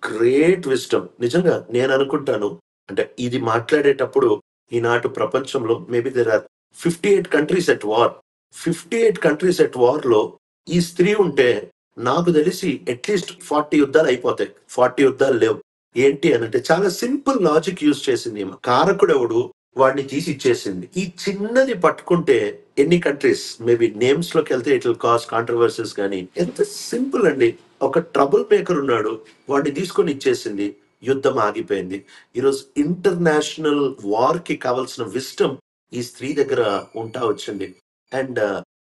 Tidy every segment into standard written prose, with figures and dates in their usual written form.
Great wisdom. నిజంగా నేను అనుకుంటాను, అంటే ఇది మాట్లాడేటప్పుడు ఈనాటి ప్రపంచంలో maybe there are 58 countries at war. 58 countries at వార్‌లో ఈ స్త్రీ ఉంటే నాకు తెలిసి అట్‌లీస్ట్ 40 యుద్ధాలు అయిపోతాయి. 40 యుద్ధాలు లేవు. ఏంటి అనంటే చాలా సింపుల్ లాజిక్ యూజ్ చేసింది ఈమె. కారకుడెవడు వాడిని తీసి ఇచ్చేసింది. ఈ చిన్నది పట్టుకుంటే ఎన్ని కంట్రీస్ మేబీ నేమ్స్ లోకెళ్తే ఇట్ విల్ కాజ్ కాంట్రవర్సీస్ గానీ ఎంత సింపుల్ అండి. ఒక ట్రబుల్ మేకర్ ఉన్నాడు. వాడిని తీసుకొని ఇచ్చేసింది. యుద్ధం ఆగిపోయింది. ఈరోజు ఇంటర్నేషనల్ వార్ కి కావాల్సిన విజ్డమ్ ఈ స్త్రీ దగ్గర ఉంటా వచ్చింది. అండ్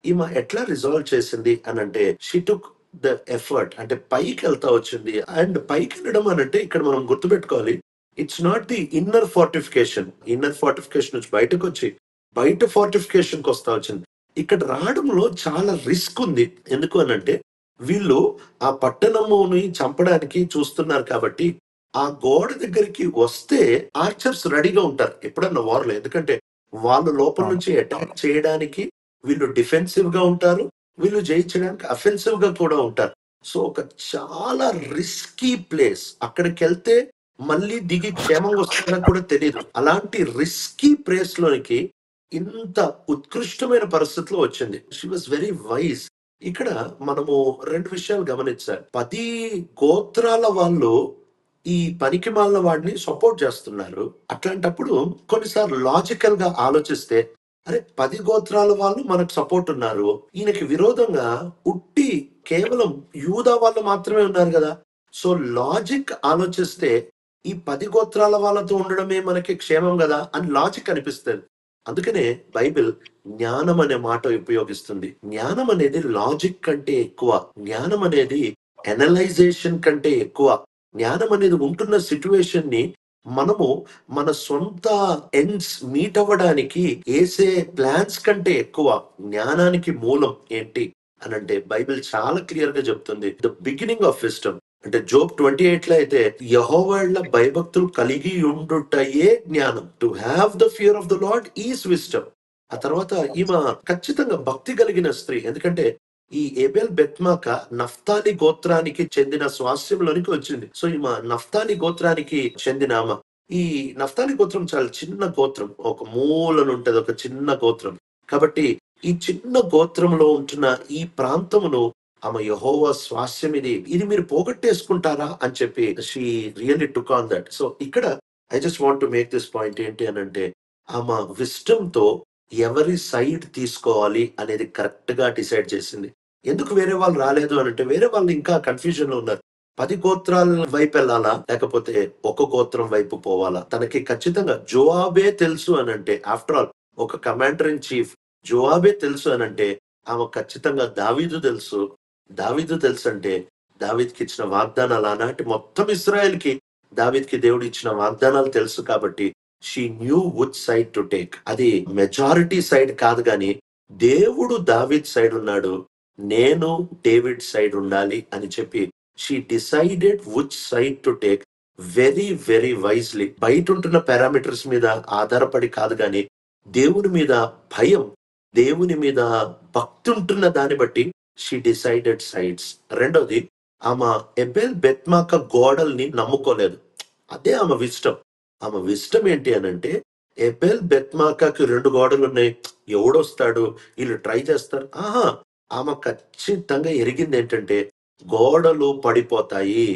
ఈమె ఎట్లా రిజాల్వ్ చేసింది అనంటే షీ టుక్ ద ఎఫర్ట్, అంటే పైకి వెళ్తా వచ్చింది. అండ్ పైకి వెళ్ళడం అనంటే ఇక్కడ మనం గుర్తుపెట్టుకోవాలి, it's not the inner fortification. Inner fortification నుంచి బయటకు వచ్చి బయట ఫోర్టిఫికేషన్ కి వస్తా వచ్చింది. ఇక్కడ రావడంలో చాలా రిస్క్ ఉంది. ఎందుకు అనంటే వీళ్ళు ఆ పట్టణముని చంపడానికి చూస్తున్నారు కాబట్టి ఆ గోడ దగ్గరికి వస్తే ఆర్చర్స్ రెడీగా ఉంటారు ఎప్పుడన్నా వార్లో. ఎందుకంటే వాళ్ళు లోపల అవును. నుంచి అటాక్ చేయడానికి వీళ్ళు డిఫెన్సివ్ గా ఉంటారు, వీళ్ళు జయించడానికి అఫెన్సివ్ గా కూడా ఉంటారు. సో ఒక చాలా రిస్కీ ప్లేస్. అక్కడికి వెళ్తే మళ్ళీ దిగి క్షేమంగా వస్తారో కూడా తెలియదు. అలాంటి రిస్కీ ప్లేస్ లోనికి ఇంత ఉత్కృష్టమైన పరిస్థితిలో వచ్చింది. She was very wise. ఇక్కడ మనము 2 విషయాలు గమనించాలి. 10 గోత్రాల వాళ్ళు ఈ పనికిమాలిన వాడిని సపోర్ట్ చేస్తున్నారు. అట్లాంటప్పుడు కొన్నిసార్లు లాజికల్ గా ఆలోచిస్తే, అరే 10 గోత్రాల వాళ్ళు మనకు సపోర్ట్ ఉన్నారు. ఈయనకి విరోధంగా ఉట్టి కేవలం యూదా వాళ్ళు మాత్రమే ఉన్నారు కదా. సో లాజిక్ ఆలోచిస్తే ఈ 10 గోత్రాల వాళ్ళతో ఉండడమే మనకి క్షేమం కదా అని లాజిక్ అనిపిస్తుంది. అందుకనే బైబిల్ జ్ఞానం అనే మాట ఉపయోగిస్తుంది. జ్ఞానం అనేది లాజిక్ కంటే ఎక్కువ. జ్ఞానం అనేది అనలైజేషన్ కంటే ఎక్కువ. జ్ఞానం అనేది ఉంటున్న సిచ్యువేషన్ ని మనము మన సొంత ఎండ్స్ మీట్ అవ్వడానికి వేసే ప్లాన్స్ కంటే ఎక్కువ. జ్ఞానానికి మూలం ఏంటి అనంటే బైబిల్ చాలా క్లియర్ గా చెప్తుంది, ద బిగినింగ్ ఆఫ్ విజ్డమ్. అంటే జోబ్ 28 లో అయితే యెహోవాయల భయభక్తులు కలిగి ఉండుటయే జ్ఞానం. To have the fear of the lord is wisdom. ఆ తర్వాత ఈమె ఖచ్చితంగా భక్తి కలిగిన స్త్రీ. ఎందుకంటే ఈ ఏబెల్ బెత్మాక నఫ్తాలి గోత్రానికి చెందిన స్వాస్థ్యంలోనికి వచ్చింది. సో ఈమె నఫ్తాలి గోత్రానికి చెందిన ఆమె. ఈ నఫ్తాలి గోత్రం చాలా చిన్న గోత్రం, ఒక మూలను ఉంటది, ఒక చిన్న గోత్రం. కాబట్టి ఈ చిన్న గోత్రంలో ఉంటున్న ఈ ప్రాంతమును ఆమె యెహోవా స్వాస్యం ఇది మీరు పోగొట్టేసుకుంటారా అని చెప్పి she really took on that. So ఇక్కడ I just want to make this point ఏంటి అని అంటే ఆమె విజ్డమ్ తో ఎవరి సైడ్ తీసుకోవాలి అనేది కరెక్ట్ గా డిసైడ్ చేసింది. ఎందుకు వేరే వాళ్ళు రాలేదు అని అంటే వేరే వాళ్ళు ఇంకా కన్ఫ్యూజన్ లో ఉన్నారు. 10 గోత్రాల వైపు వెళ్ళాలా లేకపోతే ఒక గోత్రం వైపు పోవాలా? తనకి ఖచ్చితంగా జోవాబే తెలుసు అని అంటే, ఆఫ్టర్ ఆల్ ఒక కమాండర్ ఇన్ చీఫ్ జోవాబే తెలుసు అని అంటే ఆమె ఖచ్చితంగా దావీదు తెలుసు. దావీదు తెలుసు అంటే దావీద్కి ఇచ్చిన వాగ్దానాలు ఆనాటి మొత్తం ఇశ్రాయేల్ కి దావీద్కి దేవుడు ఇచ్చిన వాగ్దానాలు తెలుసు. కాబట్టి she knew which side to take. అది మెజారిటీ సైడ్ కాదు గాని దేవుడు దావీద్ సైడ్ ఉన్నాడు, నేను డేవిడ్ సైడ్ ఉండాలి అని చెప్పి she decided which side to take very very wisely. బయట ఉంటున్న పారామీటర్స్ మీద ఆధారపడి కాదు గాని దేవుని మీద భయం, దేవుని మీద భక్తి ఉంటున్న దాన్ని బట్టి షీ డిసైడెడ్ సైడ్స్. రెండోది ఆమె ఎబెల్ బెత్మాక గోడల్ని నమ్ముకోలేదు. అదే ఆమె విజ్డమ్. ఆమె విజ్డమ్ ఏంటి అని అంటే ఎబెల్ బెత్మాకకి 2 గోడలు ఉన్నాయి, ఎవడొస్తాడు, వీళ్ళు ట్రై చేస్తారు. ఆహా, ఆమె ఖచ్చితంగా ఎరిగింది ఏంటంటే గోడలు పడిపోతాయి,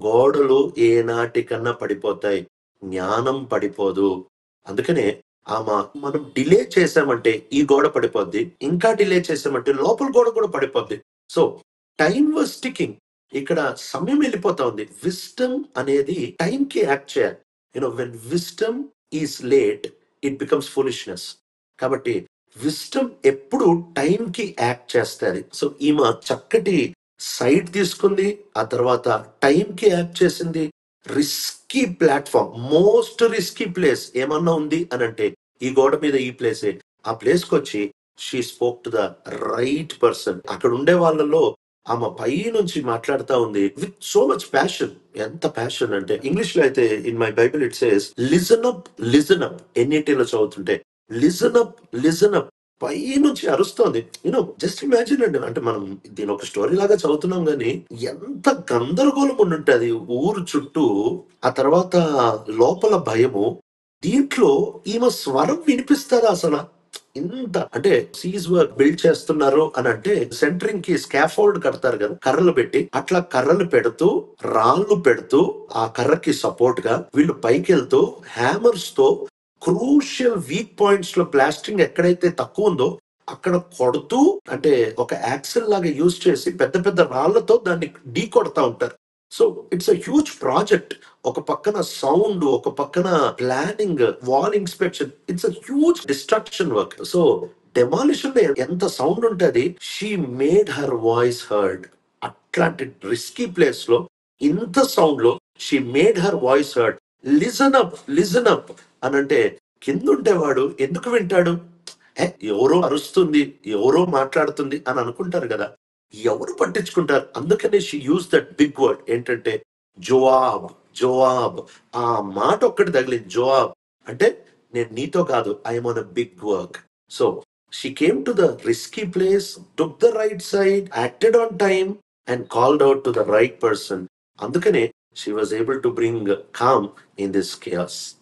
గోడలు ఏనాటికన్నా పడిపోతాయి, జ్ఞానం పడిపోదు. అందుకనే ఆమె మనం డిలే చేసామంటే ఈ గోడ పడిపోద్ది, ఇంకా డిలే చేసామంటే లోపల గోడ కూడా పడిపోద్ది. So time was ticking. ఇక్కడ సమయం వెళ్ళిపోతా ఉంది. విజ్డమ్ అనేది టైం కి యాక్ట్ చేయాలి. When wisdom is late it becomes foolishness. కాబట్టి విజ్డమ్ ఎప్పుడు టైం కి యాక్ట్ చేస్తుంది. సో ఈమె చక్కటి సైట్ తీసుకుంది, ఆ తర్వాత టైం కి యాక్ట్ చేసింది. Risky platform, most risky place ఏమన్నా ఉంది అని అంటే ఈ గోడ మీద ఈ ప్లేసే. ఆ ప్లేస్ కి వచ్చి she spoke to the right person. అక్కడ ఉండే వాళ్ళలో ఆమె పై నుంచి మాట్లాడుతా ఉంది విత్ సో మచ్ ప్యాషన్. ఎంత ప్యాషన్ అంటే ఇంగ్లీష్ లో అయితే in my Bible it says listen up, listen up. ఎన్ఈటీలో చదువుతుంటే లిజన్ అప్, లిజన్ అప్. పై నుంచి అరుస్తోంది. జస్ట్ ఇమాజిన్ అండి. అంటే మనం దీని ఒక స్టోరీ లాగా చదువుతున్నాం గానీ, ఎంత గందరగోళం ఉండుంటది ఊరు చుట్టూ. ఆ తర్వాత లోపల భయము. దీంట్లో ఈమె స్వరం వినిపిస్తదా అసల? ఇంత అంటే సీజ్ వర్క్ బిల్డ్ చేస్తున్నారు అనంటే సెంటరింగ్ కి స్కాఫోల్డ్ కడతారు కదా! కర్రలు పెట్టి. అట్లా కర్రలు పెడుతూ, రాళ్ళు పెడుతూ, ఆ కర్రకి సపోర్ట్ గా వీళ్ళు పైకెళ్తూ హ్యామర్స్ తో క్రూషియల్ వీక్ పాయింట్స్ లో ప్లాస్టింగ్ ఎక్కడైతే తక్కువ ఉందో అక్కడ కొడుతూ, అంటే ఒక యాక్సిల్ లాగా యూజ్ చేసి పెద్ద పెద్ద రాళ్లతో దాన్ని ఢీ కొడతా ఉంటారు. So it's a huge project. ఒక పక్కన సౌండ్, ఒక పక్కన planning, wall inspection. It's a huge destruction work. So demolition లో ఎంత సౌండ్ ఉంటది. She made her voice heard. అట్లాంటి రిస్కీ ప్లేస్ లో ఇంత సౌండ్ లో she made her voice heard. Listen up అని అంటే కిందుండేవాడు ఎందుకు వింటాడు? "ఏ, ఎవరో అరుస్తుంది, ఎవరో మాట్లాడుతుంది" అని అనుకుంటారు కదా. ఎవరు పట్టించుకుంటారు? అందుకనే she use that big word ఏంటంటే జవాబ్. జవాబ్. ఆ మాట ఒక్కటి తగిలింది, జవాబ్. అంటే నేను నీతో కాదు, I'm on a big work. So she came to the risky place, took the right side, acted on time and called out to the right person. అందుకనే she was able to bring calm in this chaos.